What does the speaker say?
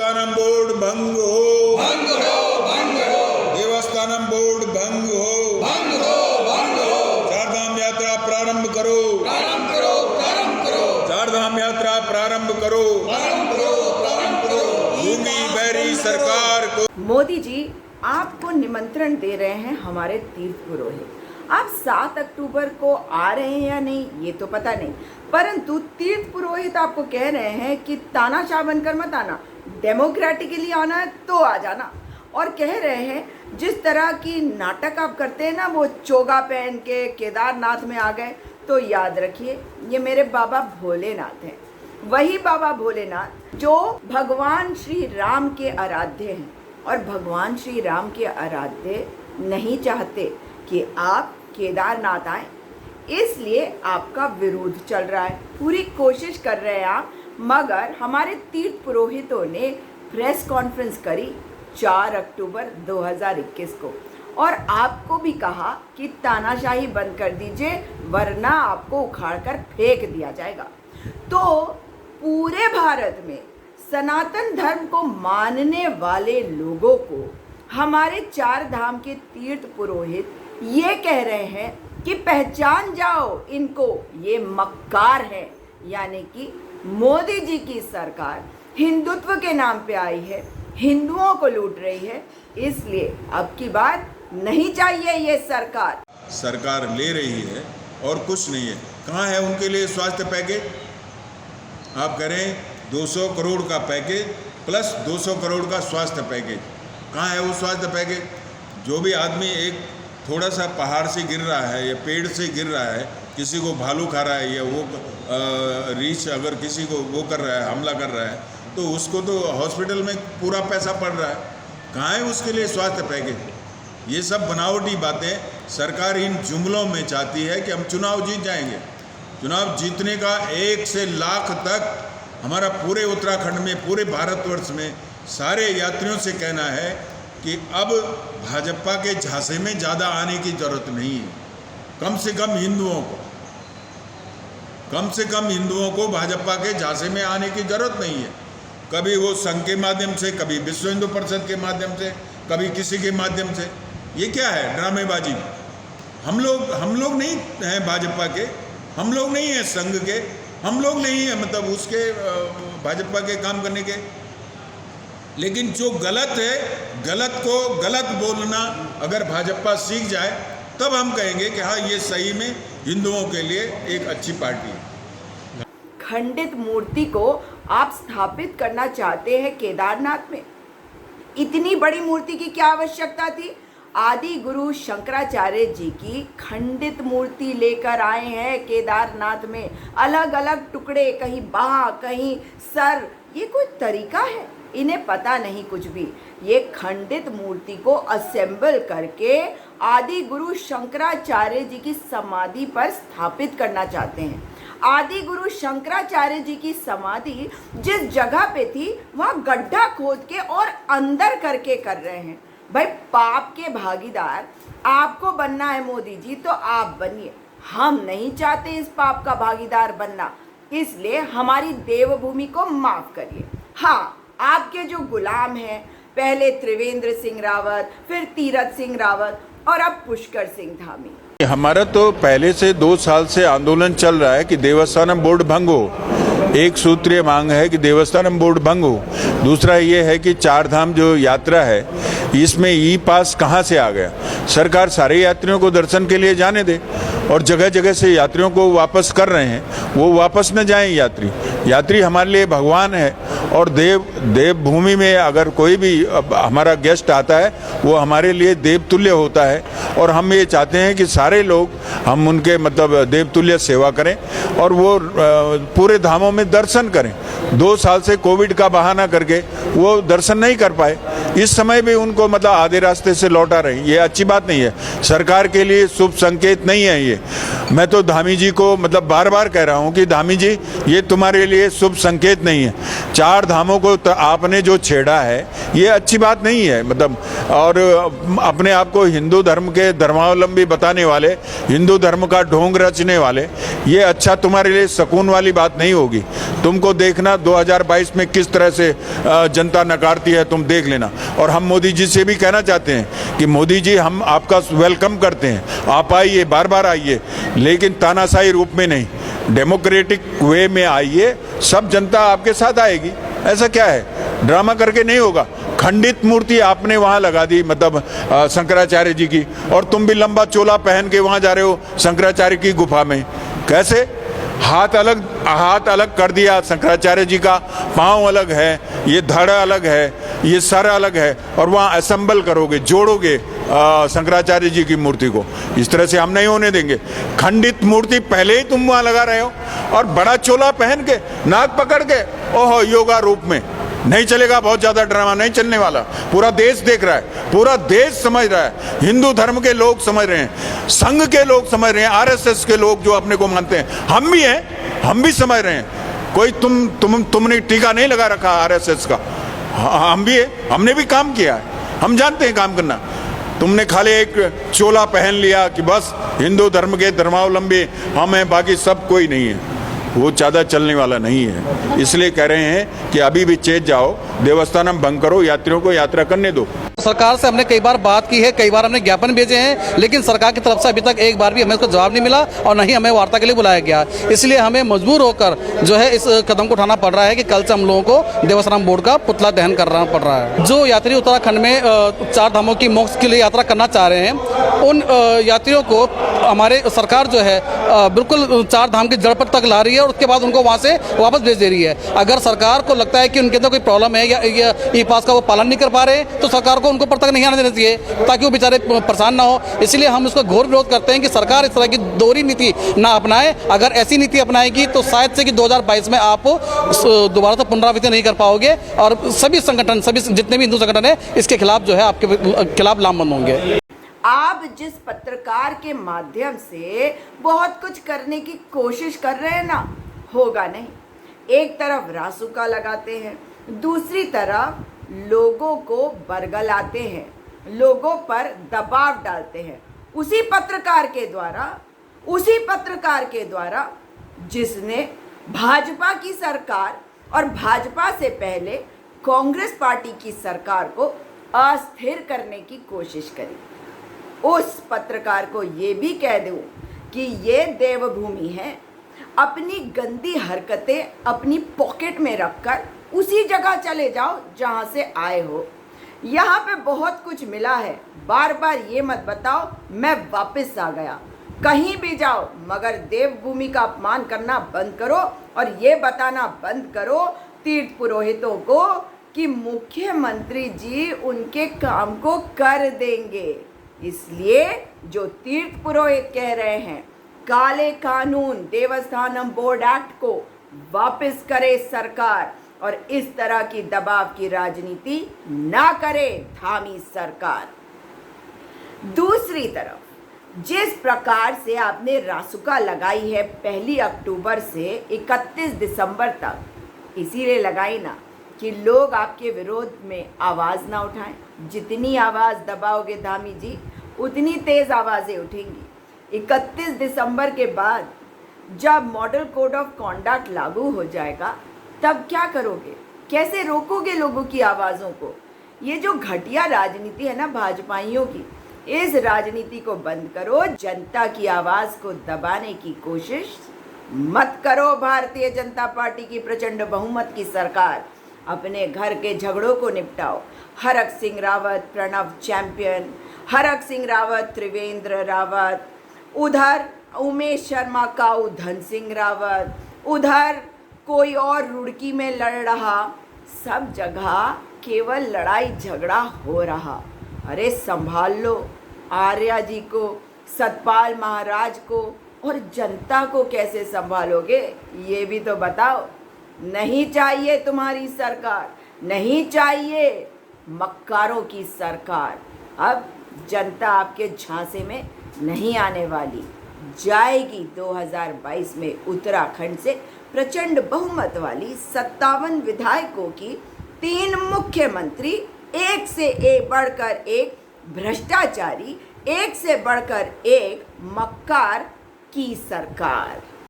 Devasthanam board भंग हो, भंग हो, भंग हो, देवस्थानम बोर्ड भंग हो, भंग हो, भंग हो, चारधाम यात्रा प्रारंभ करो, प्रारंभ करो, प्रारंभ करो, चारधाम यात्रा प्रारंभ करो, प्रारंभ करो, प्रारंभ करो। भूमि बैरी सरकार को। मोदी जी आपको निमंत्रण दे रहे हैं हमारे तीर्थ पुरोहित। आप 7 अक्टूबर को आ रहे हैं या नहीं ये तो पता नहीं, परंतु तीर्थ पुरोहित आपको कह रहे हैं कि तानाशाह बनकर मत आना, डेमोक्रेटिकली आना है तो आ जाना। और कह रहे हैं जिस तरह की नाटक आप करते हैं ना, वो चोगा पहन के केदारनाथ में आ गए, तो याद रखिए ये मेरे बाबा भोलेनाथ हैं, वही बाबा भोलेनाथ जो भगवान श्री राम के आराध्य हैं। और भगवान श्री राम के आराध्य नहीं चाहते कि आप केदारनाथ आए, इसलिए आपका विरोध चल रहा है, पूरी कोशिश कर रहे हैं आप। मगर हमारे तीर्थ पुरोहितों ने प्रेस कॉन्फ्रेंस करी 4 अक्टूबर 2021 को, और आपको भी कहा कि तानाशाही बंद कर दीजिए वरना आपको उखाड़कर फेंक दिया जाएगा। तो पूरे भारत में सनातन धर्म को मानने वाले लोगों को हमारे 4 धाम के तीर्थ पुरोहित ये कह रहे हैं कि पहचान जाओ इनको, ये मक्कार है। यानी कि मोदी जी की सरकार हिंदुत्व के नाम पे आई है, हिंदुओं को लूट रही है, इसलिए अब की बार नहीं चाहिए ये सरकार। सरकार ले रही है और कुछ नहीं है। कहाँ है उनके लिए स्वास्थ्य पैकेज? आप करें 200 करोड़ का पैकेज प्लस 200 करोड़ का स्वास्थ्य पैकेज। कहाँ है वो स्वास्थ्य पैकेज? जो भी आदमी एक थोड़ा सा पहाड़ से गिर रहा है या पेड़ से गिर रहा है, किसी को भालू खा रहा है या वो रीछ अगर किसी को वो कर रहा है, हमला कर रहा है, तो उसको तो हॉस्पिटल में पूरा पैसा पड़ रहा है। कहाँ है उसके लिए स्वास्थ्य पैकेज? ये सब बनावटी बातें सरकार इन जुमलों में चाहती है कि हम चुनाव जीत जाएंगे। चुनाव जीतने का 1 से लाख तक हमारा पूरे उत्तराखंड में, पूरे भारतवर्ष में सारे यात्रियों से कहना है कि अब भाजपा के झांसे में ज़्यादा आने की ज़रूरत नहीं है। कम से कम हिंदुओं को भाजपा के झांसे में आने की ज़रूरत नहीं है। कभी वो संघ के माध्यम से, कभी विश्व हिंदू परिषद के माध्यम से, कभी किसी के माध्यम से। ये क्या है? ड्रामेबाजी। हम लोग नहीं हैं भाजपा के, हम लोग नहीं हैं संघ के, हम लोग नहीं हैं मतलब उसके भाजपा के काम करने के। लेकिन जो गलत है, गलत को गलत बोलना अगर भाजपा सीख जाए तब हम कहेंगे कि हाँ ये सही में हिंदुओं के लिए एक अच्छी पार्टी है। खंडित मूर्ति को आप स्थापित करना चाहते हैं केदारनाथ में? इतनी बड़ी मूर्ति की क्या आवश्यकता थी? आदि गुरु शंकराचार्य जी की खंडित मूर्ति लेकर आए हैं केदारनाथ में, अलग अलग टुकड़े, कहीं बाह, कहीं सर। ये कोई तरीका है? इन्हें पता नहीं कुछ भी। ये खंडित मूर्ति को असेंबल करके आदि गुरु शंकराचार्य जी की समाधि पर स्थापित करना चाहते हैं। आदि गुरु शंकराचार्य जी की समाधि जिस जगह पे थी वहाँ गड्ढा खोद के और अंदर करके कर रहे हैं। भाई पाप के भागीदार आपको बनना है मोदी जी, तो आप बनिए। हम नहीं चाहते इस पाप का भागीदार बनना, इसलिए हमारी देवभूमि को माफ करिए। हाँ, आपके जो गुलाम हैं, पहले त्रिवेंद्र सिंह रावत, फिर तीरथ सिंह रावत और अब पुष्कर सिंह धामी। हमारा तो पहले से 2 साल से आंदोलन चल रहा है कि देवस्थानम बोर्ड भंग हो। एक सूत्रीय मांग है कि देवस्थानम बोर्ड भंग हो। दूसरा ये है कि 4 धाम जो यात्रा है इसमें ई पास कहाँ से आ गया? सरकार सारे यात्रियों को दर्शन के लिए जाने दे, और जगह जगह से यात्रियों को वापस कर रहे हैं, वो वापस न जाएं। यात्री हमारे लिए भगवान है, और देवभूमि में अगर कोई भी हमारा गेस्ट आता है वो हमारे लिए देवतुल्य होता है। और हम ये चाहते हैं कि सारे लोग हम उनके मतलब देवतुल्य सेवा करें और वो पूरे धामों में दर्शन करें। 2 साल से कोविड का बहाना करके वो दर्शन नहीं कर पाए, इस समय भी उनको मतलब आधे रास्ते से लौटा रहे हैं। ये अच्छी बात नहीं है, सरकार के लिए शुभ संकेत नहीं है ये। मैं तो धामी जी को मतलब बार बार कह रहा हूँ कि धामी जी ये तुम्हारे लिए शुभ संकेत नहीं है। 4 धामों को आपने जो छेड़ा है ये अच्छी बात नहीं है मतलब, और अपने आप को हिंदू धर्म के धर्मावलंबी बताने वाले, हिंदू धर्म का ढोंग रचने वाले, ये अच्छा तुम्हारे लिए सुकून वाली बात नहीं होगी। तुमको देखना 2022 में किस तरह से जनता नकारती है, तुम देख लेना। और हम मोदी जी से भी कहना चाहते हैं कि मोदी जी हम आपका वेलकम करते हैं, आप आइए, बार बार आइए, लेकिन तानाशाही रूप में नहीं, डेमोक्रेटिक वे में आइए, सब जनता आपके साथ आएगी। ऐसा क्या है, ड्रामा करके नहीं होगा। खंडित मूर्ति आपने वहाँ लगा दी मतलब शंकराचार्य जी की, और तुम भी लंबा चोला पहन के वहाँ जा रहे हो शंकराचार्य की गुफा में। कैसे? हाथ अलग कर दिया शंकराचार्य जी का, पाँव अलग है, ये धड़ अलग है, ये सर अलग है, और वहाँ असेंबल करोगे, जोड़ोगे शंकराचार्य जी की मूर्ति को। इस तरह से हम नहीं होने देंगे। खंडित मूर्ति पहले ही तुम वहाँ लगा रहे हो, और बड़ा चोला पहन के, नाक पकड़ के, ओहो योगा रूप में। नहीं चलेगा, बहुत ज़्यादा ड्रामा नहीं चलने वाला। पूरा देश देख रहा है, पूरा देश समझ रहा है, हिंदू धर्म के लोग समझ रहे हैं, संघ के लोग समझ रहे हैं, आरएसएस के लोग जो अपने को मानते हैं, हम भी हैं, हम भी समझ रहे हैं। कोई तुमने टीका नहीं लगा रखा आरएसएस का, हम भी है, हमने भी काम किया है, हम जानते हैं काम करना। तुमने खाली एक चोला पहन लिया कि बस हिंदू धर्म के धर्मावलंबी हम हैं, बाकी सब कोई नहीं है, वो ज़्यादा चलने वाला नहीं है। इसलिए कह रहे हैं कि अभी भी चेत जाओ, देवस्थानम भंग करो, यात्रियों को यात्रा करने दो। सरकार से हमने कई बार बात की है, कई बार हमने ज्ञापन भेजे हैं, लेकिन सरकार की तरफ से अभी तक एक बार भी हमें उसका जवाब नहीं मिला, और न ही हमें वार्ता के लिए बुलाया गया। इसलिए हमें मजबूर होकर जो है इस कदम को उठाना पड़ रहा है कि कल से हम लोगों को देवस्थानम बोर्ड का पुतला दहन करना पड़ रहा है। जो यात्री उत्तराखंड में 4 धामों की मोक्ष के लिए यात्रा करना चाह रहे हैं, उन यात्रियों को हमारे सरकार जो है बिल्कुल 4 धाम की जड़ पर तक ला रही है, और उसके बाद उनको वहाँ से वापस भेज दे रही है। अगर सरकार को लगता है कि उनके अंदर कोई प्रॉब्लम है या ई पास का वो पालन नहीं कर पा रहे, तो सरकार को उनको पर तक नहीं आने देना चाहिए, ताकि वो बेचारे परेशान ना हो। इसलिए हम उसका घोर विरोध करते हैं कि सरकार इस तरह की दोहरी नीति ना अपनाए। अगर ऐसी नीति अपनाएगी तो शायद से कि 2022 में आप दोबारा से पुनरावृत्ति नहीं कर पाओगे, और सभी संगठन, सभी जितने भी हिंदू संगठन है, इसके खिलाफ जो है आपके खिलाफ लामबंद होंगे। आप जिस पत्रकार के माध्यम से बहुत कुछ करने की कोशिश कर रहे हैं ना, होगा नहीं। एक तरफ रासुका लगाते हैं, दूसरी तरफ लोगों को बरगलाते हैं, लोगों पर दबाव डालते हैं, उसी पत्रकार के द्वारा जिसने भाजपा की सरकार और भाजपा से पहले कांग्रेस पार्टी की सरकार को अस्थिर करने की कोशिश करी। उस पत्रकार को ये भी कह दूं कि ये देवभूमि है, अपनी गंदी हरकतें अपनी पॉकेट में रखकर उसी जगह चले जाओ जहां से आए हो। यहाँ पे बहुत कुछ मिला है, बार बार ये मत बताओ मैं वापस आ गया। कहीं भी जाओ, मगर देवभूमि का अपमान करना बंद करो, और ये बताना बंद करो तीर्थ पुरोहितों को कि मुख्यमंत्री जी उनके काम को कर देंगे। इसलिए जो तीर्थ पुरोहित कह रहे हैं, काले कानून देवस्थानम बोर्ड एक्ट को वापस करे सरकार, और इस तरह की दबाव की राजनीति ना करे धामी सरकार। दूसरी तरफ जिस प्रकार से आपने रासुका लगाई है 1 अक्टूबर से 31 दिसंबर तक, इसीलिए लगाई ना कि लोग आपके विरोध में आवाज़ ना उठाएं। जितनी आवाज़ दबाओगे धामी जी, उतनी तेज़ आवाज़ें उठेंगी। 31 दिसंबर के बाद जब मॉडल कोड ऑफ कॉन्डक्ट लागू हो जाएगा, तब क्या करोगे? कैसे रोकोगे लोगों की आवाज़ों को? ये जो घटिया राजनीति है ना भाजपाइयों की, इस राजनीति को बंद करो। जनता की आवाज़ को दबाने की कोशिश मत करो। भारतीय जनता पार्टी की प्रचंड बहुमत की सरकार, अपने घर के झगड़ों को निपटाओ। हरक सिंह रावत प्रणव चैंपियन, हरक सिंह रावत त्रिवेंद्र रावत, उधर उमेश शर्मा काऊ धन सिंह रावत, उधर कोई और रुड़की में लड़ रहा। सब जगह केवल लड़ाई झगड़ा हो रहा। अरे संभाल लो आर्या जी को, सतपाल महाराज को, और जनता को कैसे संभालोगे ये भी तो बताओ। नहीं चाहिए तुम्हारी सरकार, नहीं चाहिए। मक्कारों की सरकार। अब जनता आपके झांसे में नहीं आने वाली, जाएगी 2022 में उत्तराखंड से प्रचंड बहुमत वाली 57 विधायकों की 3 मुख्यमंत्री, एक से एक बढ़कर एक भ्रष्टाचारी, एक से बढ़कर एक मक्कार की सरकार।